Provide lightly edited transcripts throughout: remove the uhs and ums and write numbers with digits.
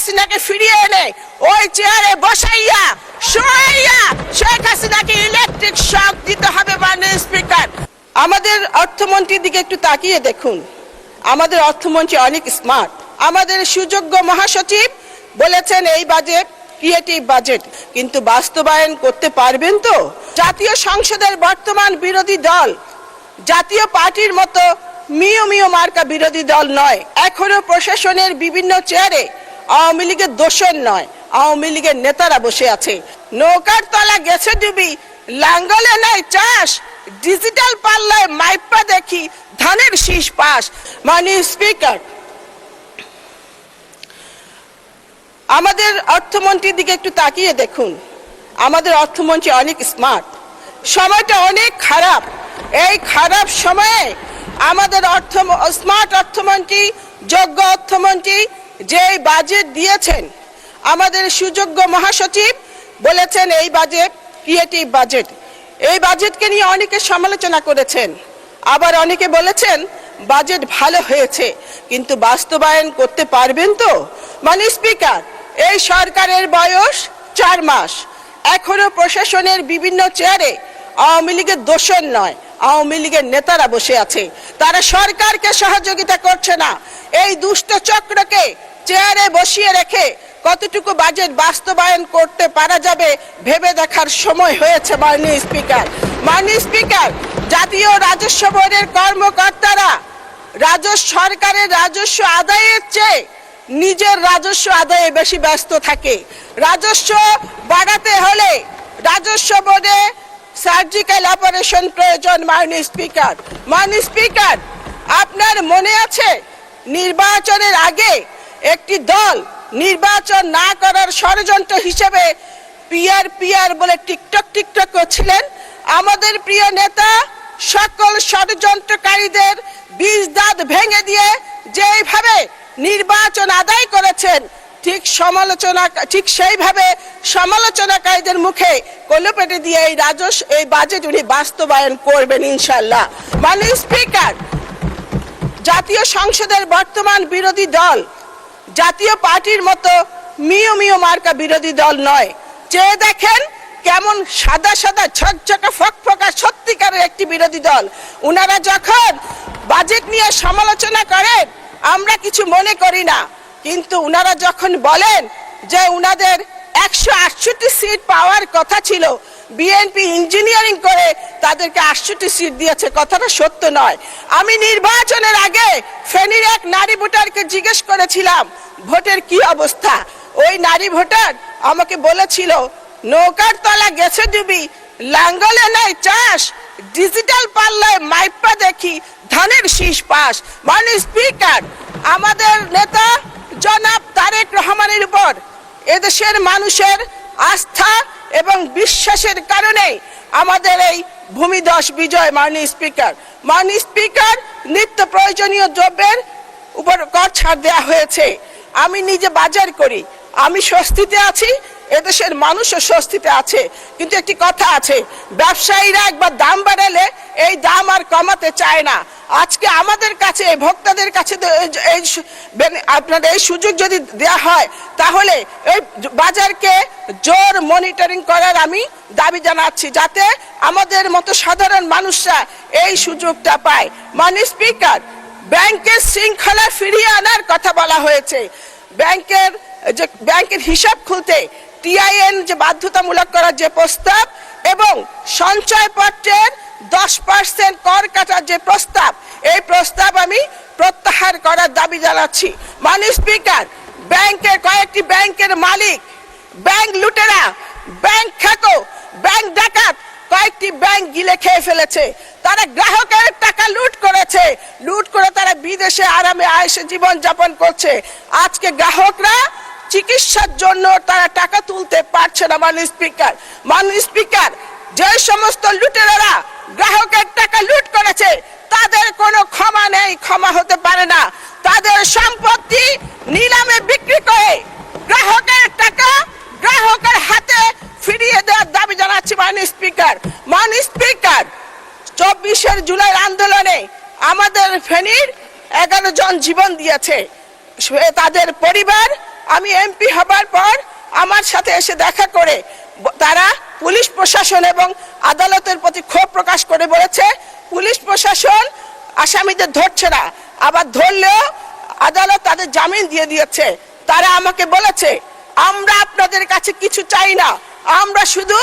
হাসিনাকে ফিরিয়ে এনে ওই চেয়ারে বসাইয়া শোয়াইয়া শেখ হাসিনাকে ইলেকট্রিক শক দিতে হবে। মাননীয় স্পিকার, আমাদের অর্থমন্ত্রীর দিকে একটু তাকিয়ে দেখুন। আমাদের অর্থমন্ত্রী অনেক স্মার্ট। আমাদের সুযোগ্য মহাসচিব বলেছেন এই বাজেট ক্রিয়েটিভ বাজেট, কিন্তু বাস্তবায়ন করতে পারবেন তো? জাতীয় সংসদের বর্তমান বিরোধী দল জাতীয় পার্টির মতো মিও মার্কা বিরোধী দল নয়। এখনো প্রশাসনের বিভিন্ন চেয়ারে আওয়ামী লীগের দোষর নয়, আওয়ামী লীগের নেতারা বসে আছে। নৌকার তলা গেছে ডুবি, লাঙ্গলে নাই চাষ, ডিজিটাল পাল্লায় মাইপা দেখি ধানের শীষ পাস। মাননীয় স্পিকার, আমাদের অর্থমন্ত্রীর দিকে একটু তাকিয়ে দেখুন। আমাদের অর্থমন্ত্রী অনেক স্মার্ট। সময়টা অনেক খারাপ। এই খারাপ সময়ে আমাদের স্মার্ট অর্থমন্ত্রী, যোগ্য অর্থমন্ত্রী যে বাজেট দিয়েছেন, আমাদের সুযোগ্য মহাসচিব বলেছেন এই বাজেট ক্রিয়েটিভ বাজেট। এই বাজেটকে নিয়ে অনেকে সমালোচনা করেছেন, আবার অনেকে বলেছেন বাজেট ভালো হয়েছে, কিন্তু বাস্তবায়ন করতে পারবেন তো? মাননীয় স্পিকার, এই সরকারের বয়স 4 মাস। এখনো প্রশাসনের বিভিন্ন চেয়ারে আওয়ামী লীগের দোষর নয়, আওয়ামী লীগের নেতারা বসে আছে। তারা সরকারকে সহযোগিতা করছে না। এই দুষ্ট চক্রকে চেয়ারে বসিয়ে রেখে কতটুকু বাজেট বাস্তবায়ন করতে পারা যাবে ভেবে দেখার সময় হয়েছে। মাননীয় স্পিকার, জাতীয় রাজস্ব বোর্ডের কর্মকর্তারা সরকারের রাজস্ব আদায়ের চেয়ে নিজের রাজস্ব আদায়ে বেশি ব্যস্ত থাকে। রাজস্ব বাড়াতে হলে রাজস্ব বোর্ডে সার্জিক্যাল অপারেশন প্রয়োজন। মাননীয় স্পিকার, আপনার মনে আছে নির্বাচনের আগে একটি দল নির্বাচন না করার ষড়যন্ত্র হিসেবে পিআর বলে টিকটক করছিলেন? আমাদের প্রিয় নেতা সকল ষড়যন্ত্রকারীদের বীজ দাঁত ভেঙে দিয়ে যেভাবে নির্বাচন আদায় করেছেন, ঠিক সেইভাবে সমালোচনাকারীদের মুখে কলপেটে দিয়ে এই বাজেট উনি বাস্তবায়ন করবেন ইনশাল্লাহ। মাননীয় স্পিকার, জাতীয় সংসদের বর্তমান বিরোধী দল জাতীয় পার্টির মতো মিও মার্কা বিরোধী দল নয়। চেয়ে দেখেন কেমন সাদা ঝকঝকা ফকফকা সত্যিকারের একটি বিরোধী দল। উনারা যখন বাজেট নিয়ে সমালোচনা করেন আমরা কিছু মনে করি না, কিন্তু উনারা যখন বলেন যে উনাদের 168 সিট পাওয়ার কথা ছিল, বিএনপি ইঞ্জিনিয়ারিং করে তাদেরকে 68 সিট দিয়েছে, কথাটা সত্য নয়। আমি নির্বাচনের আগে ফেনীর এক নারী ভোটারকে জিজ্ঞেস করেছিলাম ভোটের কি অবস্থা। ওই নারী ভোটার আমাকে বলেছিল নৌকার তলা গেছে ডুবি, লাঙ্গলে নাই চাষ, ডিজিটাল পাল্লায় মাইপা দেখি ধানের শীষ পাস। মাননীয় স্পিকার, আমাদের নেতা জনাব তারেক রহমানের উপর এদেশের মানুষের আস্থা এবং বিশ্বাসের কারণে আমাদের এই ভূমিধস বিজয়। মাননীয় স্পিকার, নিত্য প্রয়োজনীয় দ্রব্যের উপর কর ছাড় দেওয়া হয়েছে। আমি নিজে বাজার করি, আমি স্বস্তিতে আছি, এদেশের মানুষও স্বস্তিতে আছে। কিন্তু একটি কথা আছে, ব্যবসায়ীরা একবার দাম বাড়ালে এই দাম আর কমাতে চায় না। আজকে আমাদের কাছে ভোক্তাদের কাছে আপনাদের এই সুযোগ যদি দেয়া হয় তাহলে এই বাজারকে জোর মনিটরিং করার আমি দাবি জানাচ্ছি, যাতে আমাদের মতো সাধারণ মানুষরা এই সুযোগটা পায়। মাননীয় স্পিকার, ব্যাংকের শৃঙ্খলা ফিরিয়ে আনার কথা বলা হয়েছে। ব্যাংকের হিসাব খুলতে টিআইএন যে বাধ্যতামূলক করার যে প্রস্তাব এবং সঞ্চয়পত্রের 10% কর কাটার যে প্রস্তাব, এই প্রস্তাব আমি প্রত্যাহার করার দাবি জানাচ্ছি। মাননীয় স্পিকার, কয়েকটি ব্যাংকের মালিক, ব্যাংক লুটেরা, ব্যাংক খ্যাতো, ব্যাংক ডাকাত কয়েকটি ব্যাংক গিলে খেয়ে ফেলেছে। তারা গ্রাহকের টাকা লুট করে তারা বিদেশে আরামে আয়েশে জীবন যাপন করছে। আজকে গ্রাহকরা চিকিৎসার জন্য তারা টাকা তুলতে পারছে না। মাননীয় স্পিকার, যে সমস্ত লুটেরারা গ্রাহকের টাকা লুট করেছে তাদের কোনো ক্ষমা নেই, ক্ষমা হতে পারে না। তাদের সম্পত্তি নিলামে বিক্রি করে গ্রাহকের টাকা গ্রাহকের হাতে ফিরিয়ে দেওয়ার দাবি জানাচ্ছি। মাননীয় স্পিকার, 24 জুলাই আন্দোলনে আমাদের ফেনীর 11 জন জীবন দিয়েছে। তাদের পরিবার আমি এমপি হবার পর আমার সাথে এসে দেখা করে তারা পুলিশ প্রশাসন এবং আদালতের প্রতি ক্ষোভ প্রকাশ করে বলেছে পুলিশ প্রশাসন আসামিদের ধরছে না, আবার ধরলেও আদালত তাদের জামিন দিয়ে দিয়েছে। তারা আমাকে বলেছে আমরা আপনাদের কাছে কিছু চাই না, আমরা শুধু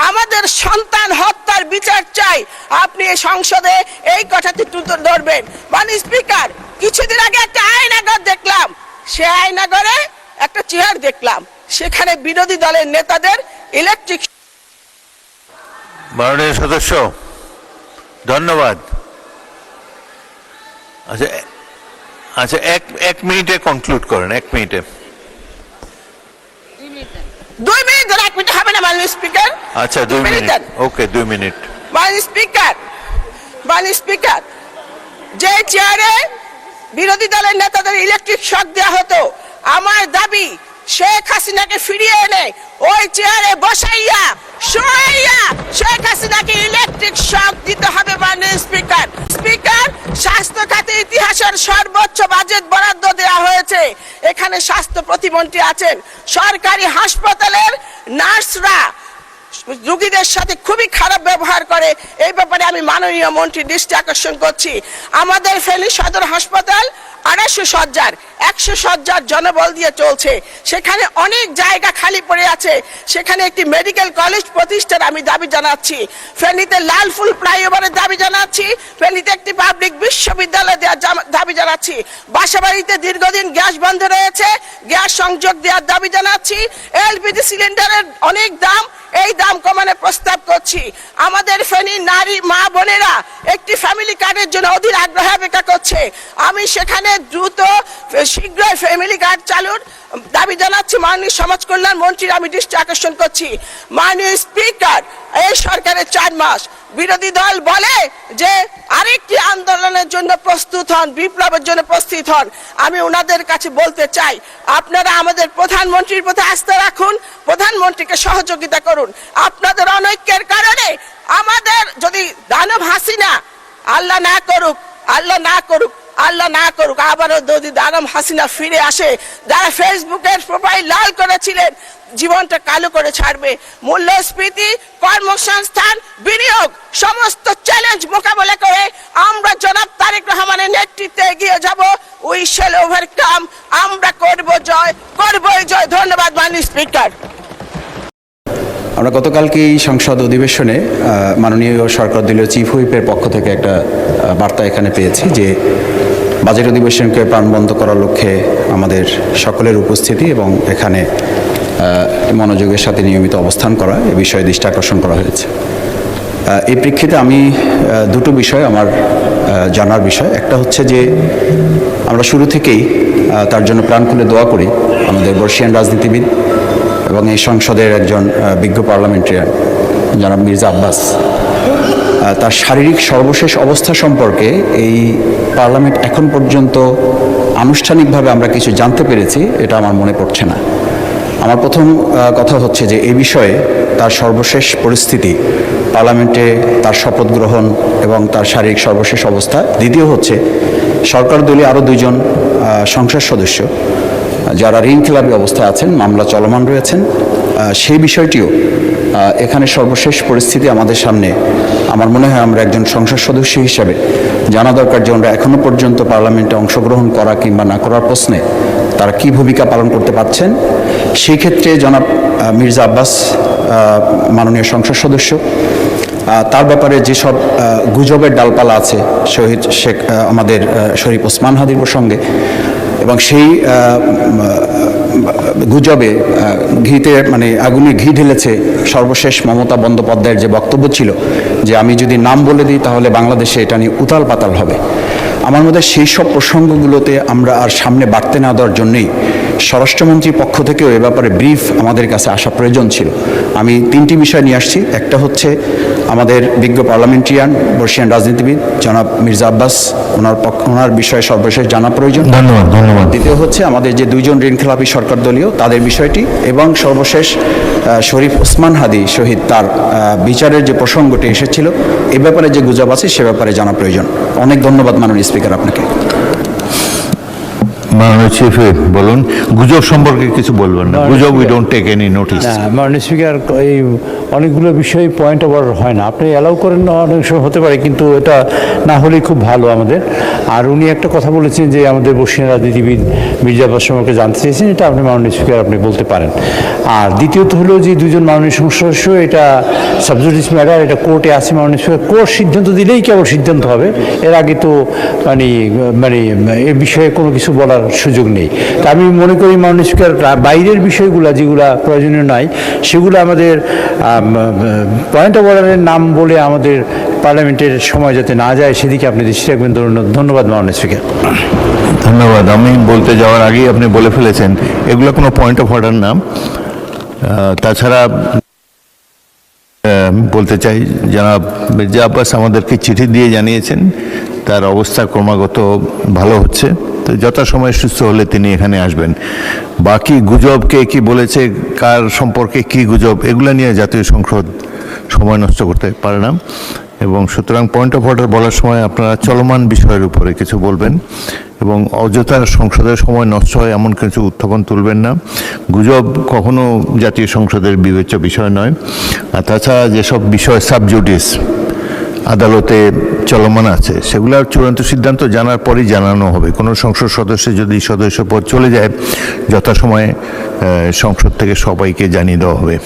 আমাদের সন্তান হত্যার বিচার চাই, আপনি এই সংসদে এই কথাটি তুলে ধরবেন। মাননীয় স্পিকার, কিছুদিন আগে একটা আয়নাগর দেখলাম, সে আয়নাগরে একটা চেয়ার দেখলাম, সেখানে বিরোধী দলের নেতাদের ইলেকট্রিক। মাননীয় সদস্য ধন্যবাদ। আচ্ছা আচ্ছা, এক মিনিটে কনক্লুড করেন, 1 মিনিটে। 2 মিনিট ধরে, 1 মিনিট হবে না মাননীয় স্পিকার। আচ্ছা 2 মিনিট, ওকে 2 মিনিট। মাননীয় স্পিকার, যে চেয়ারে বিরোধী দলের নেতাদের ইলেকট্রিক শক দেওয়া হতো, আমার দাবি শেখ হাসিনাকে ফিরিয়ে এনে ওই চেয়ারে বসাইয়া শোয়াইয়া শেখ হাসিনাকে ইলেকট্রিক শক দিতে হবে। মাননীয় স্পিকার, স্বাস্থ্য খাতে ইতিহাসের সর্বোচ্চ বাজেট বরাদ্দ দেওয়া হয়েছে। এখানে স্বাস্থ্য প্রতিমন্ত্রী আছেন, সরকারি হাসপাতালের নার্সরা রোগীদের সাথে খুবই খারাপ ব্যবহার করে, এই ব্যাপারে আমি মাননীয় মন্ত্রীর দৃষ্টি আকর্ষণ করছি। আমাদের ফেনী সদর হাসপাতাল 250 শয্যার 100 শয্যার জনবল দিয়ে চলছে, সেখানে অনেক জায়গা খালি পড়ে আছে, সেখানে একটি মেডিকেল কলেজ প্রতিষ্ঠার আমি দাবি জানাচ্ছি। ফেনীতে লালফুল ফ্লাইওভারের দাবি জানাচ্ছি, ফেনীতে একটি পাবলিক বিশ্ববিদ্যালয় দেওয়ার দাবি জানাচ্ছি। বাসাবাড়িতে দীর্ঘদিন গ্যাস বন্ধ রয়েছে, গ্যাস সংযোগ দেওয়ার দাবি জানাচ্ছি। এলপিজি সিলিন্ডারের অনেক দাম, এই দাম কমানোর প্রস্তাব করছি। আমাদের ফেনী নারী মা বোনেরা একটি ফ্যামিলি কার্ডের জন্য অধীর আগ্রহে অপেক্ষা করছে, আমি সেখানে দ্রুত শীঘ্রই ফ্যামিলি কার্ড চালুর দাবি জানাচ্ছি। মাননীয় সমাজ কল্যাণ মন্ত্রীর আমি দৃষ্টি আকর্ষণ করছি। মাননীয় স্পিকার, এই সরকারের 4 মাস, বিরোধী দল বলে যে আরেকটি আন্দোলনের জন্য প্রস্তুত হন, বিপ্লবের জন্য প্রস্তুত হন। আমি ওনাদের কাছে বলতে চাই, আপনারা আমাদের প্রধানমন্ত্রীর প্রতি আস্থা রাখুন, প্রধানমন্ত্রীকে সহযোগিতা করুন। আপনাদের অনৈক্যের কারণে আমাদের যদি দানব হাসিনা, আল্লাহ না করুক আবারও যদি দানব হাসিনা ফিরে আসে, যারা ফেসবুকের প্রোফাইল লাল করেছিলেন জীবনটা কালো করে ছাড়বে। মূল্যস্ফীতি, কর্মসংস্থান, বিনিয়োগ সমস্ত চ্যালেঞ্জ মোকাবেলা করে আমরা জনাব তারেক রহমানের নেতৃত্বে এগিয়ে যাব। উই শ্যাল ওভারকাম, আমরা করবই জয়। ধন্যবাদ মাননীয় স্পিকার। আমরা গতকালকে এই সংসদ অধিবেশনে মাননীয় সরকার দলীয় চিফ হুইপের পক্ষ থেকে একটা বার্তা এখানে পেয়েছি যে বাজেট অধিবেশনকে প্রাণবন্ত করার লক্ষ্যে আমাদের সকলের উপস্থিতি এবং এখানে মনোযোগের সাথে নিয়মিত অবস্থান করা, এ বিষয়ে দৃষ্টি আকর্ষণ করা হয়েছে। এই প্রেক্ষিতে আমি দুটো বিষয় আমার জানার বিষয়। একটা হচ্ছে যে আমরা শুরু থেকেই তার জন্য প্রাণ খুলে দোয়া করি আমাদের বর্ষিয়ান রাজনীতিবিদ এবং এই সংসদের একজন বিজ্ঞ পার্লামেন্টারিয়ান জনাব মির্জা আব্বাস, তার শারীরিক সর্বশেষ অবস্থা সম্পর্কে এই পার্লামেন্ট এখন পর্যন্ত আনুষ্ঠানিকভাবে আমরা কিছু জানতে পেরেছি, এটা আমার মনে পড়ছে না। আমার প্রথম কথা হচ্ছে যে এই বিষয়ে তার সর্বশেষ পরিস্থিতি, পার্লামেন্টে তার শপথ গ্রহণ এবং তার শারীরিক সর্বশেষ অবস্থা। দ্বিতীয় হচ্ছে সরকার দলীয় আরও 2 জন সংসদ সদস্য যারা ঋণখেলাপি অবস্থায় আছেন, মামলা চলমান রয়েছেন, সেই বিষয়টিও এখানে সর্বশেষ পরিস্থিতি আমাদের সামনে। আমার মনে হয় আমরা একজন সংসদ সদস্য হিসাবে জানা দরকার যে আমরা এখনও পর্যন্ত পার্লামেন্টে অংশগ্রহণ করা কিংবা না করার প্রশ্নে তারা কী ভূমিকা পালন করতে পারছেন। সেই ক্ষেত্রে জনাব মির্জা আব্বাস মাননীয় সংসদ সদস্য, তার ব্যাপারে যেসব গুজবের ডালপালা আছে শহীদ শেখ আমাদের শরীফ ওসমান হাদির প্রসঙ্গে, এবং সেই গুজবে আগুনে ঘি ঢেলেছে সর্বশেষ মমতা বন্দ্যোপাধ্যায়ের যে বক্তব্য ছিল যে আমি যদি নাম বলে দিই তাহলে বাংলাদেশে এটা নিয়ে উতাল পাতাল হবে। আমার মধ্যে সেই সব প্রসঙ্গগুলোতে আমরা আর সামনে বাড়তে না দেওয়ার জন্যই স্বরাষ্ট্রমন্ত্রীর পক্ষ থেকেও এ ব্যাপারে ব্রিফ আমাদের কাছে আসা প্রয়োজন ছিল। আমি 3টি বিষয় নিয়ে আসছি। একটা হচ্ছে আমাদের বিজ্ঞ পার্লামেন্টারিয়ান বর্ষিয়ান রাজনীতিবিদ জনাব মির্জা আব্বাস, ওনার বিষয়ে সর্বশেষ জানা প্রয়োজন। ধন্যবাদ। দ্বিতীয় হচ্ছে আমাদের যে 2 জন ঋণখেলাপি সরকার দলীয় তাদের বিষয়টি, এবং সর্বশেষ শরীফ ওসমান হাদি শহীদ, তার বিচারের যে প্রসঙ্গটি এসেছিল এ ব্যাপারে যে গুজব আছে সে ব্যাপারে জানা প্রয়োজন। অনেক ধন্যবাদ মাননীয় স্পিকার আপনাকে। মাননীয় চিফ বলুন, গুজব সম্পর্কে কিছু বলবেন না। গুজব we don't take any notice. না, মাননীয় স্পিকার, এই অনেকগুলো বিষয় পয়েন্ট অফ অর্ডার হয় না, আপনি অ্যালাউ করেন না, অনেক সময় হতে পারে, কিন্তু এটা না হলেই খুব ভালো আমাদের। আর উনি একটা কথা বলেছেন যে আমাদের বর্ষীয় রাজনীতিবিদ মির্জা আব্বাস সম্পর্কে জানতে চেয়েছেন, এটা আপনি মাননীয় স্পিকার আপনি বলতে পারেন। আর দ্বিতীয়ত হলো যে দুজন মাননীয় সংসদ সদস্য, এটা সাবজুডিস ম্যাটার, এটা কোর্টে আছে। মাননীয় স্পিকার কোর্ট সিদ্ধান্ত দিলেই কেবল সিদ্ধান্ত হবে, এর আগে তো মানে মানে এ বিষয়ে কোনো কিছু বলার সুযোগ নেই। তা আমি মনে করি মাননীয় স্পিকার বাইরের বিষয়গুলো যেগুলো প্রয়োজনীয় নয় সেগুলো আমাদের পয়েন্ট অফ অর্ডারের নাম বলে আমাদের পার্লামেন্টের সময় যাতে না যায় সেদিকে আপনি দৃষ্টি রাখবেন। ধন্যবাদ মাননীয় স্পিকার। ধন্যবাদ। আমি বলতে যাওয়ার আগেই আপনি বলে ফেলেছেন, এগুলো কোনো পয়েন্ট অফ অর্ডার না। তাছাড়া বলতে চাই, জনাব মির্জা আব্বাস আমাদেরকে চিঠি দিয়ে জানিয়েছেন তার অবস্থা ক্রমাগত ভালো হচ্ছে, তো যথাসময়ে সুস্থ হলে তিনি এখানে আসবেন। বাকি গুজব কে কি বলেছে, কার সম্পর্কে কি গুজব, এগুলো নিয়ে জাতীয় সংসদ সময় নষ্ট করতে পারে না। এবং সুতরাং পয়েন্ট অফ অর্ডার বলার সময় আপনারা চলমান বিষয়ের উপরে কিছু বলবেন এবং অযথা সংসদের সময় নষ্ট হয় এমন কিছু উত্থাপন তুলবেন না। গুজব কখনো জাতীয় সংসদের বিবেচ্য বিষয় নয়। আর তাছাড়া যেসব বিষয় সাবজুডিস আদালতে চলমান আছে সেগুলোর চূড়ান্ত সিদ্ধান্ত জানার পরই জানানো হবে। কোনো সংসদ সদস্য যদি সদস্য পদ চলে যায় যথাসময়ে সংসদ থেকে সবাইকে জানিয়ে দেওয়া হবে।